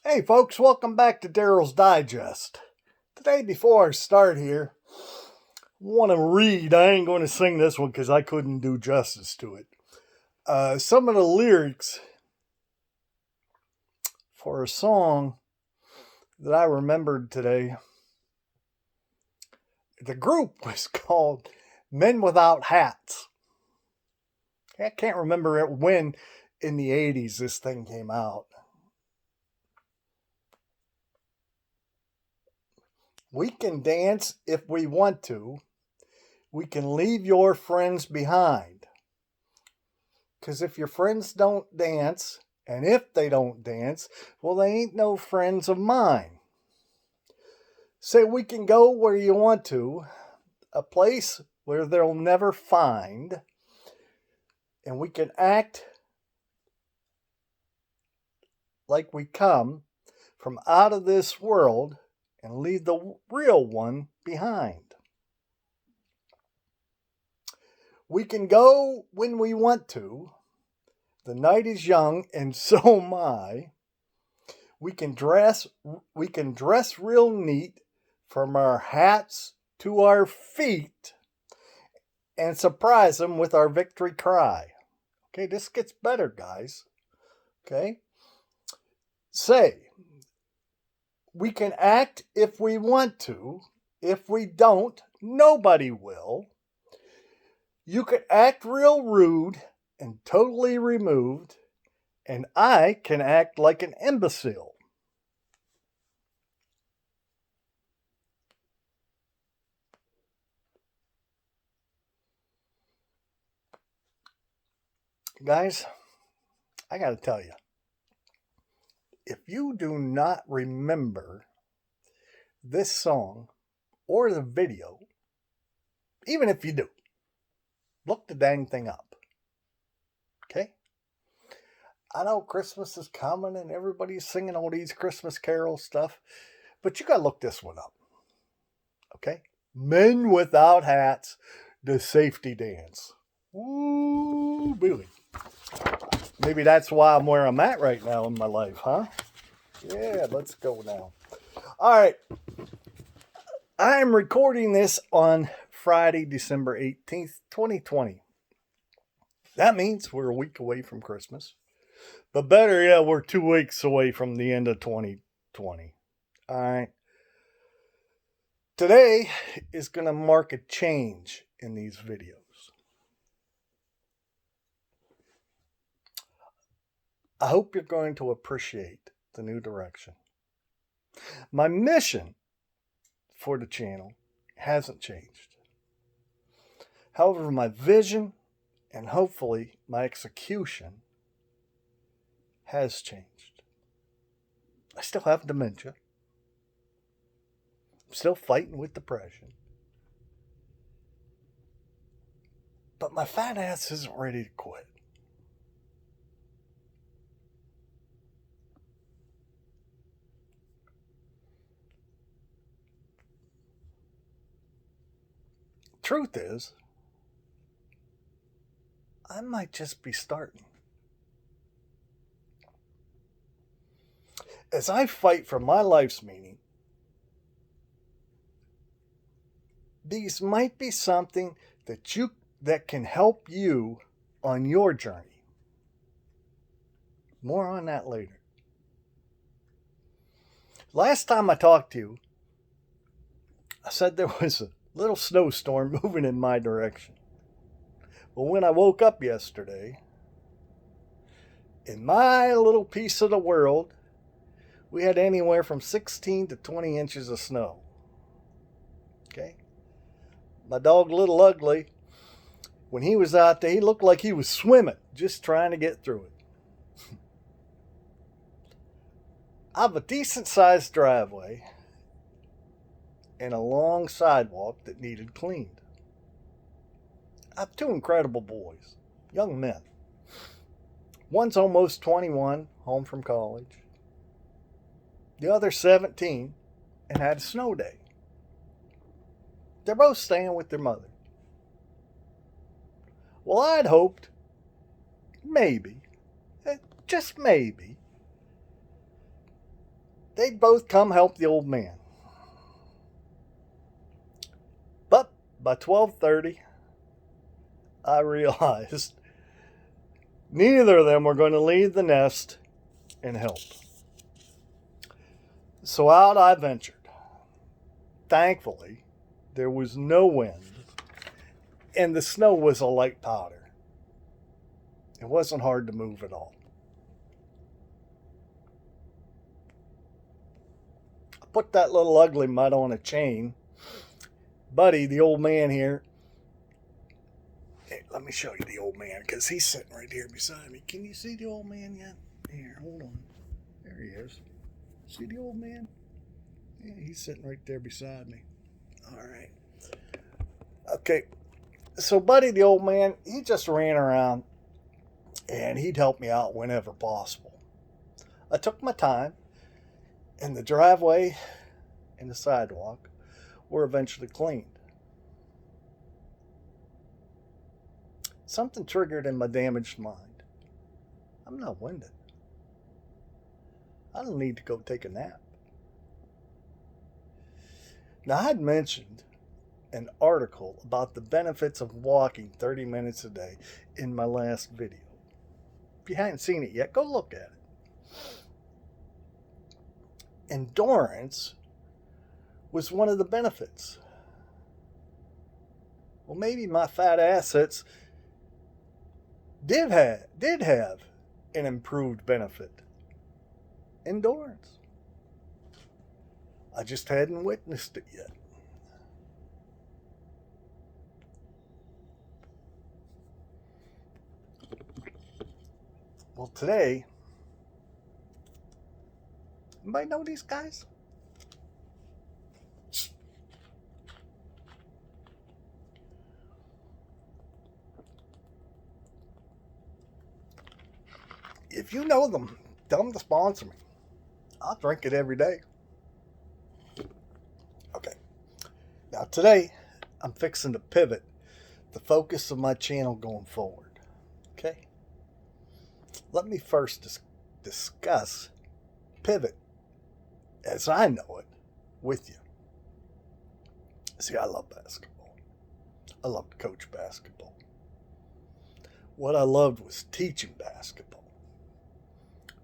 Hey folks, welcome back to Daryl's Digest. Today, before I start here, I want to read. I ain't going to sing this one because I couldn't do justice to it. Some of the lyrics for a song that I remembered today. The group was called Men Without Hats. I can't remember when in the 80s this thing came out. We can dance if we want to. We can leave your friends behind. Because if your friends don't dance, and if they don't dance, well, they ain't no friends of mine. Say we can go where you want to, a place where they'll never find, and we can act like we come from out of this world and leave the real one behind. We can go when we want to. The night is young and so am I. We can dress real neat from our hats to our feet and surprise them with our victory cry. Okay, this gets better, guys. Okay? Say, we can act if we want to. If we don't, nobody will. You could act real rude and totally removed, and I can act like an imbecile. Guys, I got to tell you, if you do not remember this song or the video, even if you do, look the dang thing up. Okay? I know Christmas is coming and everybody's singing all these Christmas carol stuff, but you got to look this one up. Okay? Men Without Hats, the Safety Dance. Ooh, Billy. Maybe that's why I'm where I'm at right now in my life, huh? Yeah, let's go now. All right. I'm recording this on Friday, December 18th, 2020. That means we're a week away from Christmas. But better yet, we're 2 weeks away from the end of 2020. All right. Today is going to mark a change in these videos. I hope you're going to appreciate the new direction. My mission for the channel hasn't changed. However, my vision and hopefully my execution has changed. I still have dementia. I'm still fighting with depression. But my fat ass isn't ready to quit. Truth is, I might just be starting. As I fight for my life's meaning, these might be something that can help you on your journey. More on that later. Last time I talked to you, I said there was a little snowstorm moving in my direction. But when I woke up yesterday, in my little piece of the world, we had anywhere from 16 to 20 inches of snow. Okay? My dog, Little Ugly, when he was out there, he looked like he was swimming, just trying to get through it. I have a decent sized driveway and a long sidewalk that needed cleaned. I have two incredible boys, young men. One's almost 21, home from college. The other's 17 and had a snow day. They're both staying with their mother. Well, I'd hoped, maybe, just maybe, they'd both come help the old man. But by 12:30, I realized neither of them were going to leave the nest and help. So out I ventured. Thankfully, there was no wind, and the snow was a light powder. It wasn't hard to move at all. I put that little ugly mutt on a chain. Buddy, the old man here, hey, let me show you the old man, because he's sitting right here beside me. Can you see the old man yet? Here, hold on. There he is. See the old man? Yeah, he's sitting right there beside me. All right. Okay. So Buddy, the old man, he just ran around and he'd help me out whenever possible. I took my time, and the driveway and the sidewalk were eventually cleaned. Something triggered in my damaged mind. I'm not winded. I don't need to go take a nap. Now, I had mentioned an article about the benefits of walking 30 minutes a day in my last video. If you hadn't seen it yet, go look at it. Endurance was one of the benefits. Well, maybe my fat assets did have an improved benefit. Endurance. I just hadn't witnessed it yet. Well, today, anybody know these guys? If you know them, tell them to sponsor me. I'll drink it every day. Okay. Now today, I'm fixing to pivot the focus of my channel going forward. Okay? Let me first discuss pivot as I know it with you. See, I love basketball. I love to coach basketball. What I loved was teaching basketball.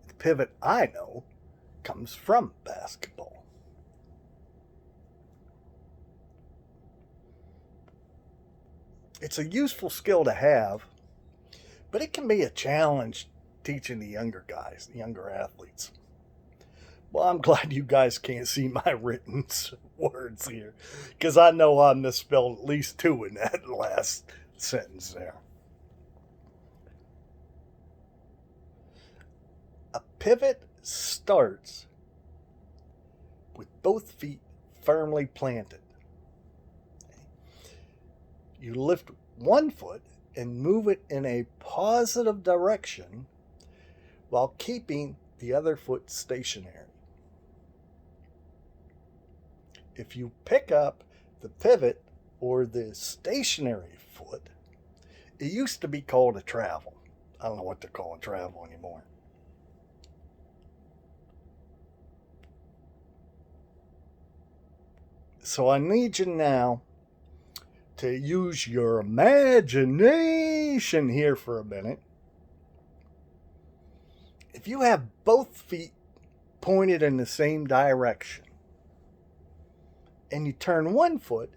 The pivot I know comes from basketball. It's a useful skill to have, but it can be a challenge teaching the younger guys, the younger athletes. Well, I'm glad you guys can't see my written words here, because I know I misspelled at least 2 in that last sentence there. A pivot starts with both feet firmly planted. You lift one foot and move it in a positive direction while keeping the other foot stationary. If you pick up the pivot or the stationary foot, it used to be called a travel. I don't know what they're calling travel anymore. So I need you now to use your imagination here for a minute. If you have both feet pointed in the same direction and you turn one foot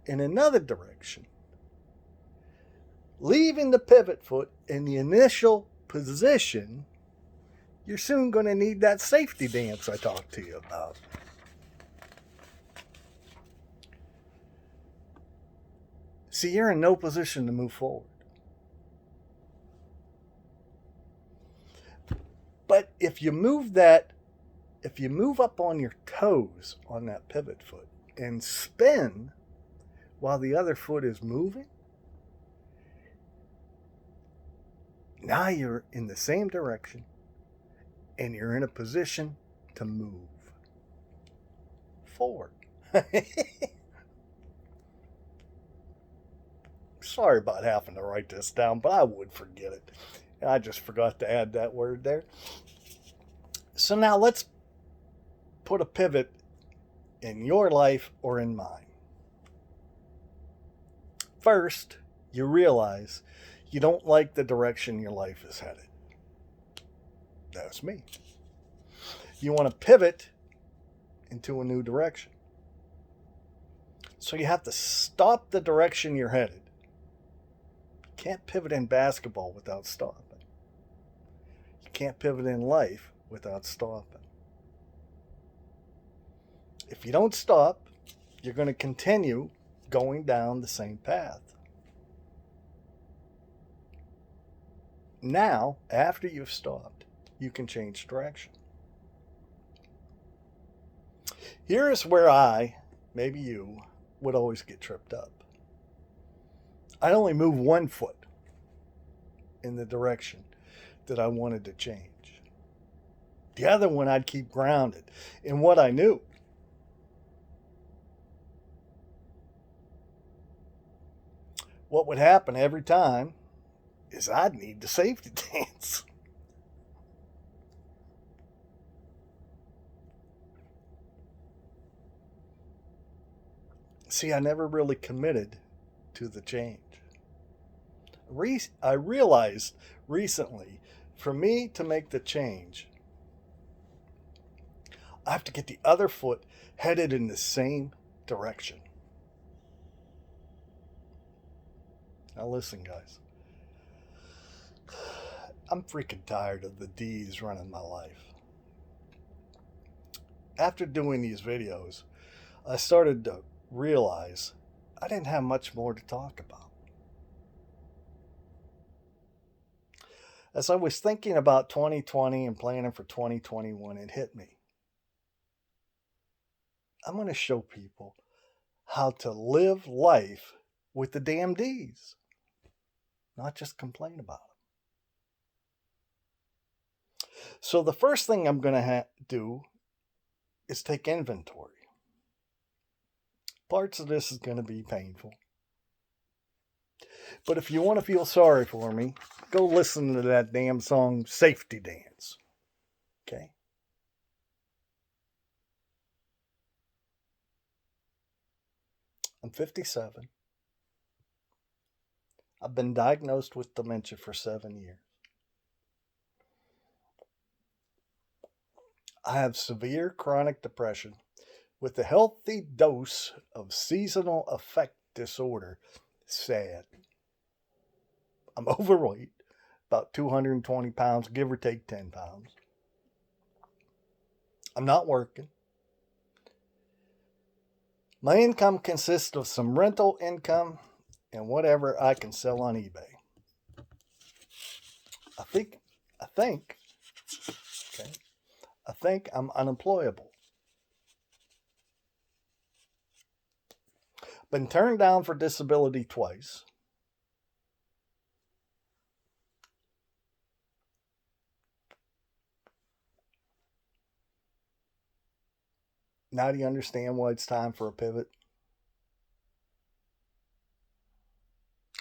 in another direction, leaving the pivot foot in the initial position, you're soon going to need that safety dance I talked to you about. See, you're in no position to move forward. But if you move up on your toes on that pivot foot and spin while the other foot is moving, now you're in the same direction and you're in a position to move forward. Sorry about having to write this down, but I would forget it. I just forgot to add that word there. So now let's put a pivot in your life or in mine. First, you realize you don't like the direction your life is headed. That's me. You want to pivot into a new direction. So you have to stop the direction you're headed. You can't pivot in basketball without stopping. You can't pivot in life without stopping. If you don't stop, you're going to continue going down the same path. Now, after you've stopped, you can change direction. Here is where I, maybe you, would always get tripped up. I'd only move one foot in the direction that I wanted to change. The other one I'd keep grounded in what I knew. What would happen every time is I'd need the safety dance. See, I never really committed to the change. I realized recently, for me to make the change, I have to get the other foot headed in the same direction. Now listen, guys. I'm freaking tired of the D's running my life. After doing these videos, I started to realize I didn't have much more to talk about. As I was thinking about 2020 and planning for 2021, it hit me. I'm going to show people how to live life with the damn D's, not just complain about them. So the first thing I'm going to do is take inventory. Parts of this is going to be painful. But if you want to feel sorry for me, go listen to that damn song, Safety Dance. Okay? I'm 57. I've been diagnosed with dementia for 7 years. I have severe chronic depression with a healthy dose of seasonal affect disorder. Sad. I'm overweight, about 220 pounds, give or take 10 pounds. I'm not working. My income consists of some rental income and whatever I can sell on eBay. I think I'm unemployable. Been turned down for disability twice. Now do you understand why it's time for a pivot?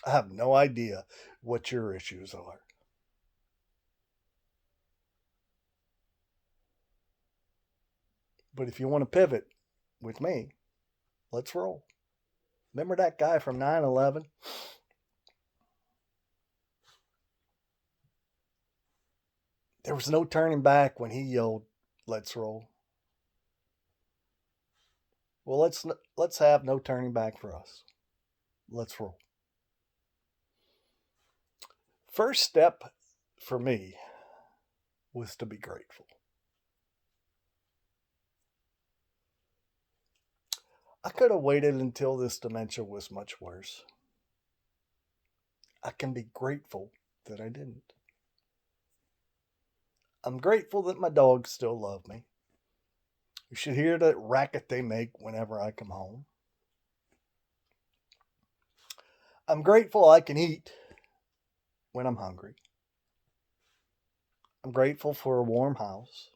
I have no idea what your issues are. But if you want to pivot with me, let's roll. Remember that guy from 9/11? There was no turning back when he yelled, "Let's roll." Well, let's have no turning back for us. Let's roll. First step for me was to be grateful. I could have waited until this dementia was much worse. I can be grateful that I didn't. I'm grateful that my dogs still love me. You should hear the racket they make whenever I come home. I'm grateful I can eat when I'm hungry. I'm grateful for a warm house.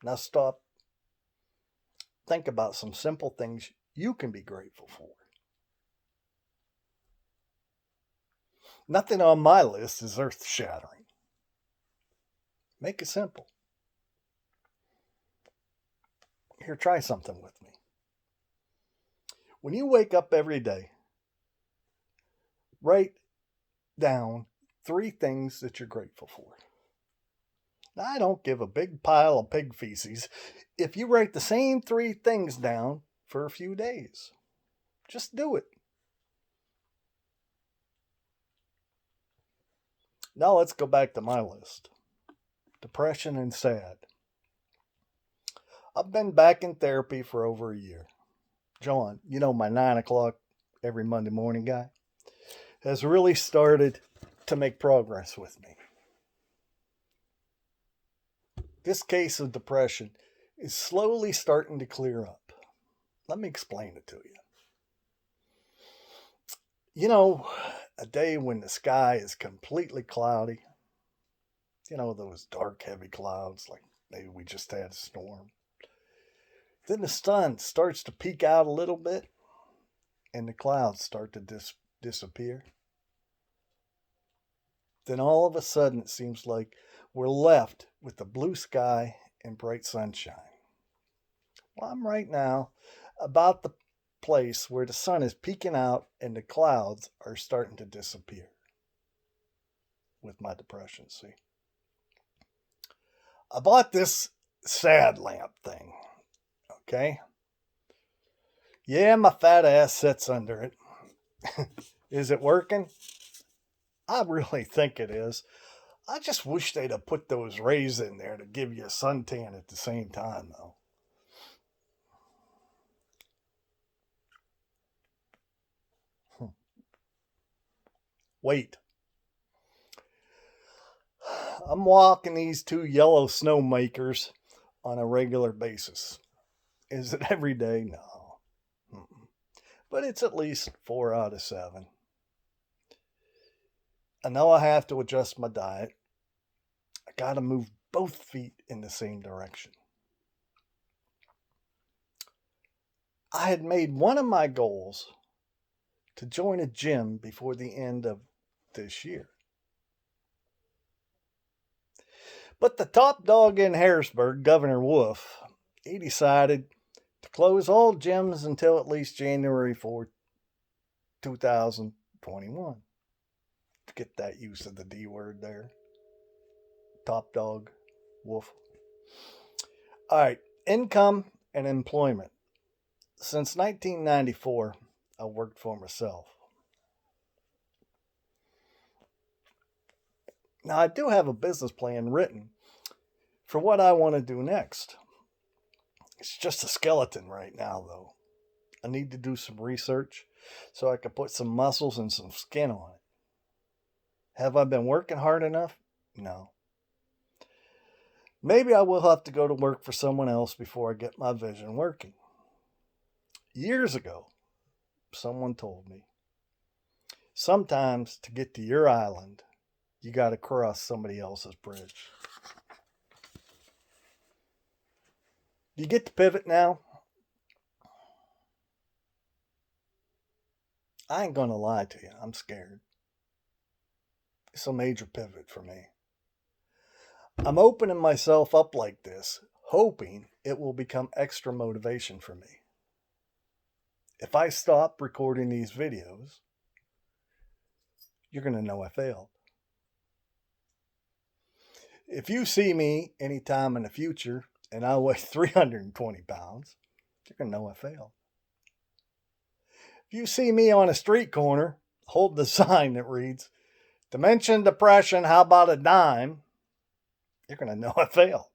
Now stop. Think about some simple things you can be grateful for. Nothing on my list is earth-shattering. Make it simple. Here, try something with me. When you wake up every day, write down 3 things that you're grateful for. Now, I don't give a big pile of pig feces if you write the same 3 things down for a few days. Just do it. Now let's go back to my list. Depression and sad. I've been back in therapy for over a year. John, my 9 o'clock every Monday morning guy, has really started to make progress with me. This case of depression is slowly starting to clear up. Let me explain it to you. A day when the sky is completely cloudy, those dark, heavy clouds, like maybe we just had a storm. Then the sun starts to peek out a little bit, and the clouds start to disappear. Then all of a sudden, it seems like we're left with the blue sky and bright sunshine. Well, I'm right now about the place where the sun is peeking out and the clouds are starting to disappear with my depression, see. I bought this sad lamp thing, okay? Yeah, my fat ass sits under it. Is it working? I really think it is. I just wish they'd have put those rays in there to give you a suntan at the same time, though. Wait. I'm walking these 2 yellow snowmakers on a regular basis. Is it every day? No. But it's at least 4 out of 7. I know I have to adjust my diet. I got to move both feet in the same direction. I had made one of my goals to join a gym before the end of this year. But the top dog in Harrisburg, Governor Wolf, he decided to close all gyms until at least January 4, 2021. Get that use of the D word there. Top dog, Wolf. All right, income and employment. Since 1994, I worked for myself. Now, I do have a business plan written for what I want to do next. It's just a skeleton right now, though. I need to do some research so I can put some muscles and some skin on it. Have I been working hard enough? No. Maybe I will have to go to work for someone else before I get my vision working. Years ago, someone told me, sometimes to get to your island, you got to cross somebody else's bridge. Do you get the pivot now? I ain't going to lie to you. I'm scared. It's a major pivot for me. I'm opening myself up like this, hoping it will become extra motivation for me. If I stop recording these videos, you're going to know I failed. If you see me anytime in the future and I weigh 320 pounds, you're going to know I failed. If you see me on a street corner, hold the sign that reads, "Dimension depression, how about a dime?" you're going to know I failed.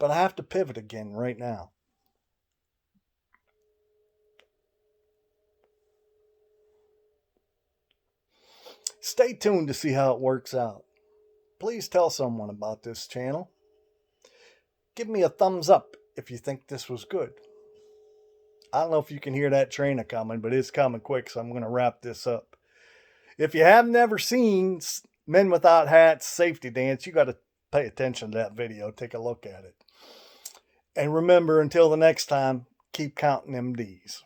But I have to pivot again right now. Stay tuned to see how it works out. Please tell someone about this channel. Give me a thumbs up if you think this was good. I don't know if you can hear that train coming, but it's coming quick, so I'm going to wrap this up. If you have never seen Men Without Hats Safety Dance, you got to pay attention to that video. Take a look at it. And remember, until the next time, keep counting them D's.